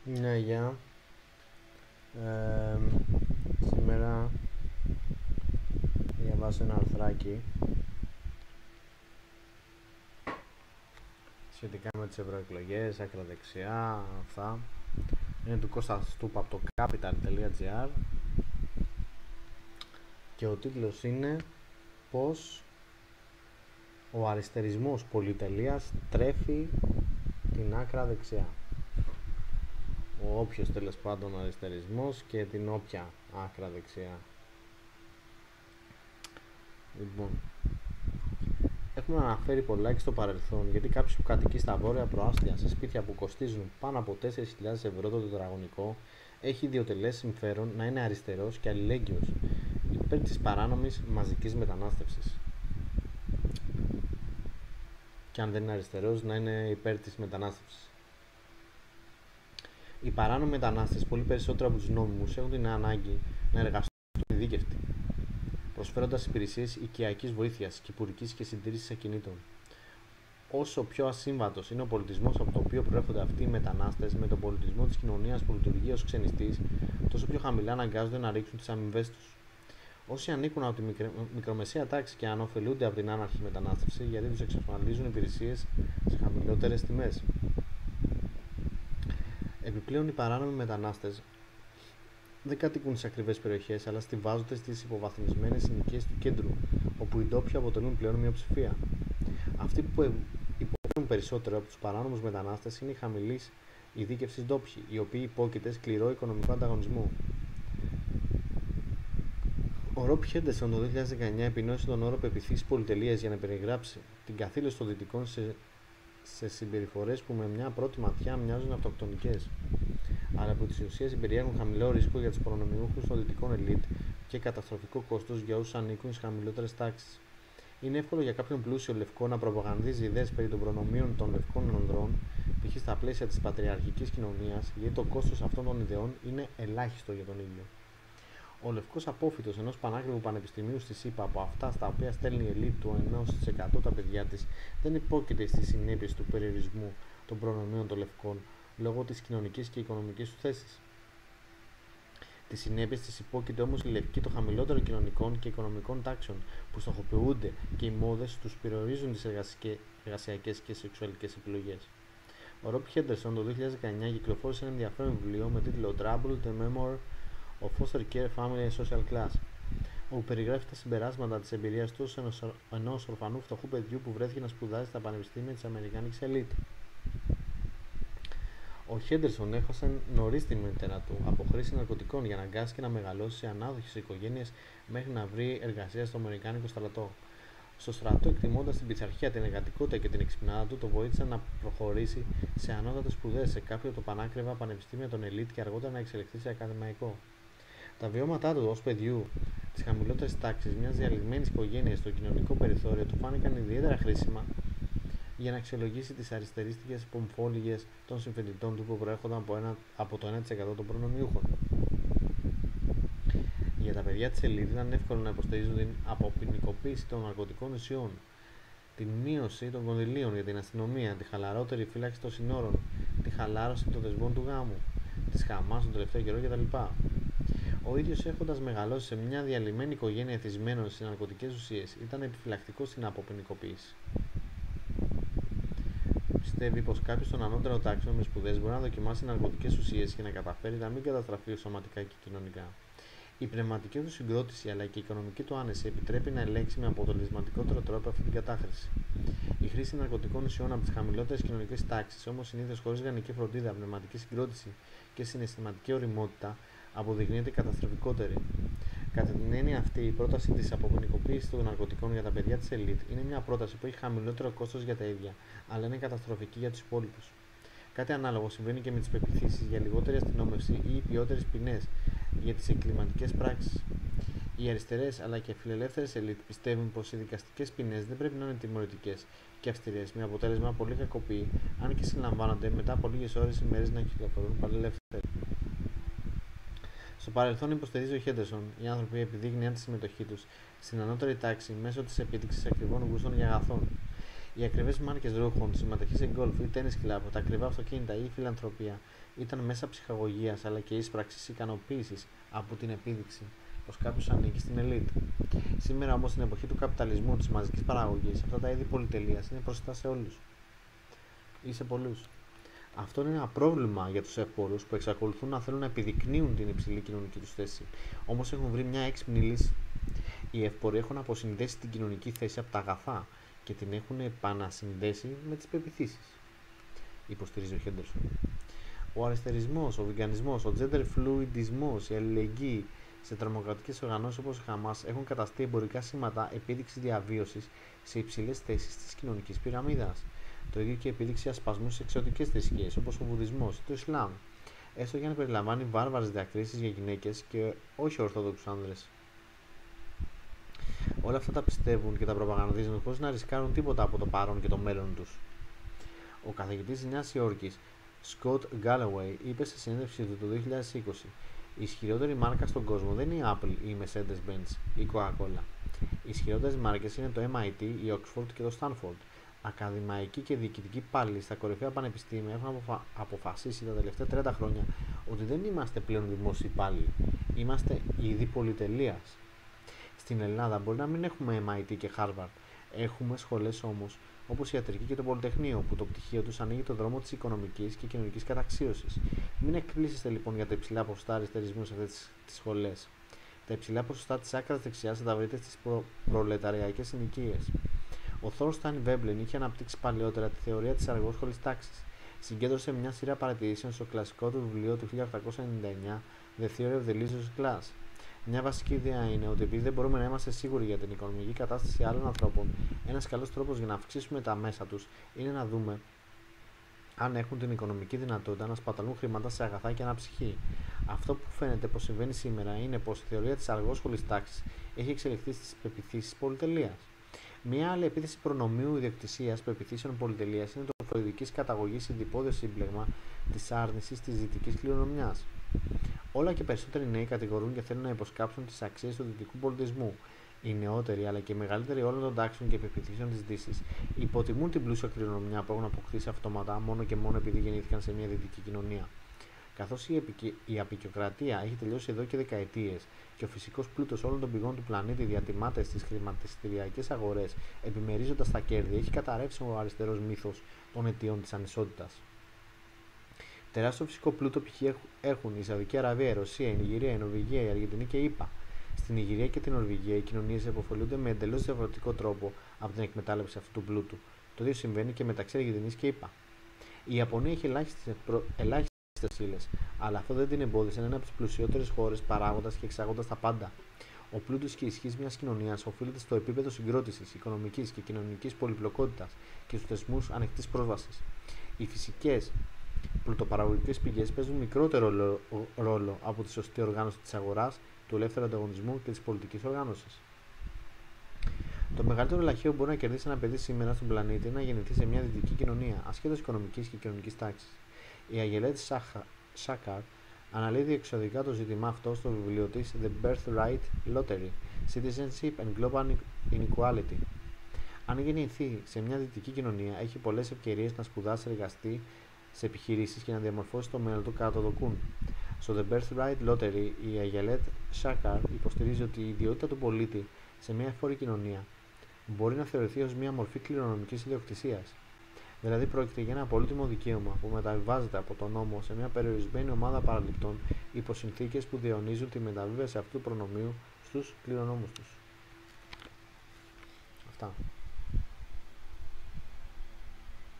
Ναι, γεια. Ε, Σήμερα διαβάσω ένα αρθράκι σχετικά με τις ευρωεκλογές, ακροδεξιά, αυτά. Είναι του Κώστα Στούπα από το capital.gr και ο τίτλος είναι «Πώς ο αριστερισμός πολυτελείας τρέφει την άκρα δεξιά». Ο όποιος τέλος πάντων αριστερισμός και την όποια άκρα δεξιά. Λοιπόν, έχουμε αναφέρει πολλά και στο παρελθόν γιατί κάποιος που κατοικεί στα βόρεια προάστια σε σπίτια που κοστίζουν πάνω από 4.000 ευρώ το τετραγωνικό έχει ιδιωτελές συμφέρον να είναι αριστερός και αλληλέγγυος υπέρ της παράνομης μαζικής μετανάστευσης. Και αν δεν είναι αριστερός, να είναι υπέρ της μετανάστευσης. Οι παράνομοι μετανάστες, πολύ περισσότερο από τους νόμιμους, έχουν την ανάγκη να εργαστούν ειδίκευτοι, προσφέροντας υπηρεσίες οικιακής βοήθειας, κυπουρικής και συντήρησης ακινήτων. Όσο πιο ασύμβατος είναι ο πολιτισμός από τον οποίο προέρχονται αυτοί οι μετανάστες με τον πολιτισμό της κοινωνίας που λειτουργεί ως ξενιστής, τόσο πιο χαμηλά αναγκάζονται να ρίξουν τις αμοιβές τους. Όσοι ανήκουν από τη μικρομεσαία τάξη και αν ωφελούνται από την άναρχη μετανάστευση, γιατί τους εξασφαλίζουν υπηρεσίες σε χαμηλότερες τιμές. Επιπλέον, οι παράνομοι μετανάστες δεν κατοικούν σε ακριβές περιοχές, αλλά στιβάζονται στις υποβαθμισμένες συνοικίες του κέντρου, όπου οι ντόπιοι αποτελούν πλέον μειοψηφία. Αυτοί που υποφέρουν περισσότερο από τους παράνομους μετανάστες είναι οι χαμηλής ειδίκευσης ντόπιοι, οι οποίοι υπόκειται σκληρό οικονομικό ανταγωνισμό. Ο Ροπ Χέντερσον το 2019 επινόησε τον όρο πεποιθήσεις πολυτελείας για να περιγράψει την καθήλωση των δυτικών σε συμπεριφορές που με μια πρώτη ματιά μοιάζουν αυτοκτονικές, αλλά που της ουσίας περιέχουν χαμηλό ρίσκο για τους προνομιούχους των δυτικών ελίτ και καταστροφικό κόστος για όσους ανήκουν στις χαμηλότερες τάξεις. Είναι εύκολο για κάποιον πλούσιο λευκό να προπαγανδίζει ιδέες περί των προνομίων των λευκών ανδρών, π.χ. στα πλαίσια της πατριαρχικής κοινωνίας, γιατί το κόστος αυτών των ιδεών είναι ελάχιστο για τον ίδιο. Ο λευκός απόφοιτος ενός πανάκριβου πανεπιστημίου στη ΣΥΠΑ από αυτά στα οποία στέλνει η ελίτ του 1% τα παιδιά της δεν υπόκειται στις συνέπειες του περιορισμού των προνομίων των λευκών λόγω της κοινωνικής και οικονομικής του θέσης. Τις συνέπειες της υπόκειται όμως οι λευκοί των χαμηλότερων κοινωνικών και οικονομικών τάξεων που στοχοποιούνται και οι μόδες τους περιορίζουν τις εργασιακές και σεξουαλικές επιλογές. Ο Ροπ Χέντερσον το 2019 κυκλοφόρησε ένα ενδιαφέρον βιβλίο με τίτλο Trouble the Memoir of Foster Care Family and Social Class, όπου περιγράφει τα συμπεράσματα της εμπειρίας του ενός ορφανού φτωχού παιδιού που βρέθηκε να σπουδάζει στα πανεπιστήμια της Αμερικάνικης ελίτ. Ο Χέντερσον έχασε νωρίς τη μητέρα του από χρήση ναρκωτικών για να αγκάσει και να μεγαλώσει σε ανάδοχες οικογένειες μέχρι να βρει εργασία στο Αμερικάνικο στρατό. Στο στρατό, εκτιμώντας την πειθαρχία, την εργατικότητα και την εξυπνάδα του, το βοήθησαν να προχωρήσει σε ανώτατες σπουδές σε κάποιο από τα πανάκριβα πανεπιστήμια των ελίτ και αργότερα να εξελιχθεί σε ακαδημαϊκό. Τα βιώματά του ως παιδιού της χαμηλότερης τάξης μιας διαλυσμένης οικογένειας στο κοινωνικό περιθώριο του φάνηκαν ιδιαίτερα χρήσιμα για να αξιολογήσει τις αριστερίστικες πομφόλιγες των συμφοιτητών του που προέρχονταν από το 1% των προνομιούχων. Για τα παιδιά της ελίτ ήταν εύκολο να υποστηρίζουν την αποποινικοποίηση των ναρκωτικών ουσιών, την μείωση των κονδυλίων για την αστυνομία, τη χαλαρότερη φύλαξη των συνόρων, τη χαλάρωση των δεσμών του γάμου, της Χαμάς τον τελευταίο καιρό κτλ. Ο ίδιος, έχοντας μεγαλώσει σε μια διαλυμένη οικογένεια εθισμένων σε ναρκωτικές ουσίες, ήταν επιφυλακτικός στην αποποινικοποίηση. Πιστεύει πως κάποιος των ανώτερων τάξεων με σπουδές μπορεί να δοκιμάσει ναρκωτικές ουσίες και να καταφέρει να μην καταστραφεί σωματικά και κοινωνικά. Η πνευματική του συγκρότηση αλλά και η οικονομική του άνεση επιτρέπει να ελέγξει με αποτελεσματικότερο τρόπο αυτή την κατάχρηση. Η χρήση ναρκωτικών ουσιών από τις χαμηλότερες κοινωνικές τάξεις, όμως συνήθως χωρίς γανική φροντίδα, πνευματική συγκρότηση και συναισθηματική ωριμότητα, αποδεικνύεται καταστροφικότερη. Κατά την έννοια αυτή, η πρόταση της αποποινικοποίησης των ναρκωτικών για τα παιδιά της ελίτ είναι μια πρόταση που έχει χαμηλότερο κόστος για τα ίδια, αλλά είναι καταστροφική για τους υπόλοιπους. Κάτι ανάλογο συμβαίνει και με τις πεποιθήσεις για λιγότερη αστυνόμευση ή ποιότερες ποινές για τις εγκληματικές πράξεις. Οι αριστερές αλλά και φιλελεύθερες ελίτ πιστεύουν πως οι δικαστικές ποινές δεν πρέπει να είναι τιμωρητικές και αυστηρές, με αποτέλεσμα πολύ κακοποιοί, αν και συλλαμβάνονται μετά από λίγες ώρες ή μέρες να κυκλοφορούν πάλι ελεύθεροι. Στο παρελθόν, υποστηρίζει ο Χέντερσον, οι άνθρωποι επιδείκνυαν τη συμμετοχή τους στην ανώτερη τάξη μέσω της επίδειξης ακριβών γούστων για αγαθών. Οι ακριβές μάρκες ρούχων, συμμετοχή σε γκολφ ή τένις κλαμπ, τα ακριβά αυτοκίνητα ή η φιλανθρωπία ήταν μέσα ψυχαγωγίας αλλά και ίσπραξης ικανοποίησης από την επίδειξη πως κάποιος ανήκει στην ελίτ. Σήμερα όμως, στην εποχή του καπιταλισμού, της μαζικής παραγωγής, αυτά τα είδη πολυτελείας είναι προσιτά σε όλους ή σε πολλούς. Αυτό είναι ένα πρόβλημα για τους εύπορους που εξακολουθούν να θέλουν να επιδεικνύουν την υψηλή κοινωνική τους θέση. Όμως έχουν βρει μια έξυπνη λύση. Οι εύποροι έχουν αποσυνδέσει την κοινωνική θέση από τα αγαθά και την έχουν επανασυνδέσει με τις πεποιθήσεις. Υποστηρίζει ο Χέντερσον. Ο αριστερισμός, ο βιγκανισμός, ο gender fluidισμός, η αλληλεγγύη σε τρομοκρατικές οργανώσεις όπως ο Χαμάς έχουν καταστεί εμπορικά σήματα επίδειξη διαβίωσης σε υψηλές θέσεις της κοινωνικής πυραμίδας. Το ίδιο και η επίδειξη ασπασμού σε εξωτικές θρησκείες όπως ο Βουδισμός ή το Ισλάμ, έστω για να περιλαμβάνει βάρβαρες διακρίσεις για γυναίκες και όχι ορθόδοξους άνδρες. Όλα αυτά τα πιστεύουν και τα προπαγανδίζουν χωρίς να ρισκάρουν τίποτα από το παρόν και το μέλλον τους. Ο καθηγητής της Νέας Υόρκης, Scott Galloway, είπε σε συνέντευξή του το 2020: η ισχυρότερη μάρκα στον κόσμο δεν είναι η Apple ή η Mercedes-Benz ή η Coca-Cola. Οι ισχυρότερες μάρκες είναι το MIT, η Oxford και το Stanford. Ακαδημαϊκοί και διοικητικοί υπάλληλοι στα κορυφαία πανεπιστήμια έχουν αποφασίσει τα τελευταία 30 χρόνια ότι δεν είμαστε πλέον δημόσιοι υπάλληλοι. Είμαστε είδη πολυτελείας. Στην Ελλάδα μπορεί να μην έχουμε MIT και Harvard. Έχουμε σχολές όμως, όπως η Ιατρική και το Πολυτεχνείο, που το πτυχίο τους ανοίγει το δρόμο της οικονομικής και κοινωνικής καταξίωσης. Μην εκπλήσεστε λοιπόν για τα υψηλά ποσοστά αριστερισμού σε αυτές τις σχολές. Τα υψηλά ποσοστά της άκρας δεξιάς θα τα βρείτε στις προλεταριακές συνοικίες. Ο Θόρσταϊν Βέμπλεν είχε αναπτύξει παλαιότερα τη θεωρία της αργόσχολης τάξης. Συγκέντρωσε μια σειρά παρατηρήσεων στο κλασικό του βιβλίο του 1899, The Theory of the Leisure Class. Μια βασική ιδέα είναι ότι επειδή δεν μπορούμε να είμαστε σίγουροι για την οικονομική κατάσταση άλλων ανθρώπων, ένας καλός τρόπος για να αυξήσουμε τα μέσα τους είναι να δούμε αν έχουν την οικονομική δυνατότητα να σπαταλούν χρήματα σε αγαθά και αναψυχή. Αυτό που φαίνεται πως συμβαίνει σήμερα είναι πως η θεωρία της αργόσχολης τάξης έχει εξελιχθεί στις πεποιθήσεις πολυτελείας. Μια άλλη επίθεση προνομίου ιδιοκτησίας πεποιθήσεων πολυτελείας είναι το φροηδικής καταγωγής ειδιπόδιο σύμπλεγμα της άρνησης της δυτικής κληρονομιάς. Όλα και περισσότεροι νέοι κατηγορούν και θέλουν να υποσκάψουν τις αξίες του δυτικού πολιτισμού. Οι νεότεροι αλλά και οι μεγαλύτεροι όλων των τάξεων και πεποιθήσεων της Δύσης υποτιμούν την πλούσια κληρονομιά που έχουν αποκτήσει αυτόματα μόνο και μόνο επειδή γεννήθηκαν σε μια δυτική κοινωνία. Καθώς η αποικιοκρατία έχει τελειώσει εδώ και δεκαετίες και ο φυσικός πλούτος όλων των πηγών του πλανήτη διατιμάται στις χρηματιστηριακές αγορές επιμερίζοντας τα κέρδη, έχει καταρρεύσει ο αριστερός μύθος των αιτιών της ανισότητας. Τεράστιο φυσικό πλούτο π.χ. έχουν η Σαουδική Αραβία, η Ρωσία, η Νιγηρία, η Νορβηγία, η Αργεντινή και η ΗΠΑ. Στην Νιγηρία και την Νορβηγία οι κοινωνίες επωφελούνται με εντελώς διαφορετικό τρόπο από την εκμετάλλευση αυτού του πλούτου. Το ίδιο συμβαίνει και μεταξύ Αργεντινής και ΗΠΑ. Η Ιαπωνία έχει ελάχιστες ύλες, αλλά αυτό δεν την εμπόδισε να είναι από τις πλουσιότερες χώρες παράγοντας και εξάγοντας τα πάντα. Ο πλούτος και η ισχύς μιας κοινωνίας οφείλεται στο επίπεδο συγκρότησης, οικονομικής και κοινωνικής πολυπλοκότητας και στους θεσμούς ανοιχτής πρόσβασης. Οι φυσικές πλουτοπαραγωγικές πηγές παίζουν μικρότερο ρόλο από τη σωστή οργάνωση της αγοράς, του ελεύθερου ανταγωνισμού και της πολιτικής οργάνωσης. Το μεγαλύτερο λαχείο που μπορεί να κερδίσει ένα παιδί σήμερα στον πλανήτη είναι να γεννηθεί σε μια δυτική κοινωνία, ασχέτως οικονομικής και κοινωνικής τάξης. Η Αγελέτ Σάκαρ αναλύει διεξοδικά το ζήτημα αυτό στο βιβλίο της The Birthright Lottery, Citizenship and Global Inequality. Αν γεννηθεί σε μια δυτική κοινωνία, έχει πολλές ευκαιρίες να σπουδάσει, εργαστεί σε επιχειρήσεις και να διαμορφώσει το μέλλον του κατά το δοκούν. Στο The Birthright Lottery, η Αγελέτ Σάκαρ υποστηρίζει ότι η ιδιότητα του πολίτη σε μια εφόρη κοινωνία μπορεί να θεωρηθεί ως μια μορφή κληρονομικής ιδιοκτησίας. Δηλαδή, πρόκειται για ένα πολύτιμο δικαίωμα που μεταβιβάζεται από τον νόμο σε μια περιορισμένη ομάδα παραληπτών υπό συνθήκες που διαιωνίζουν τη μεταβίβαση αυτού του προνομίου στους κληρονόμους τους. Αυτά.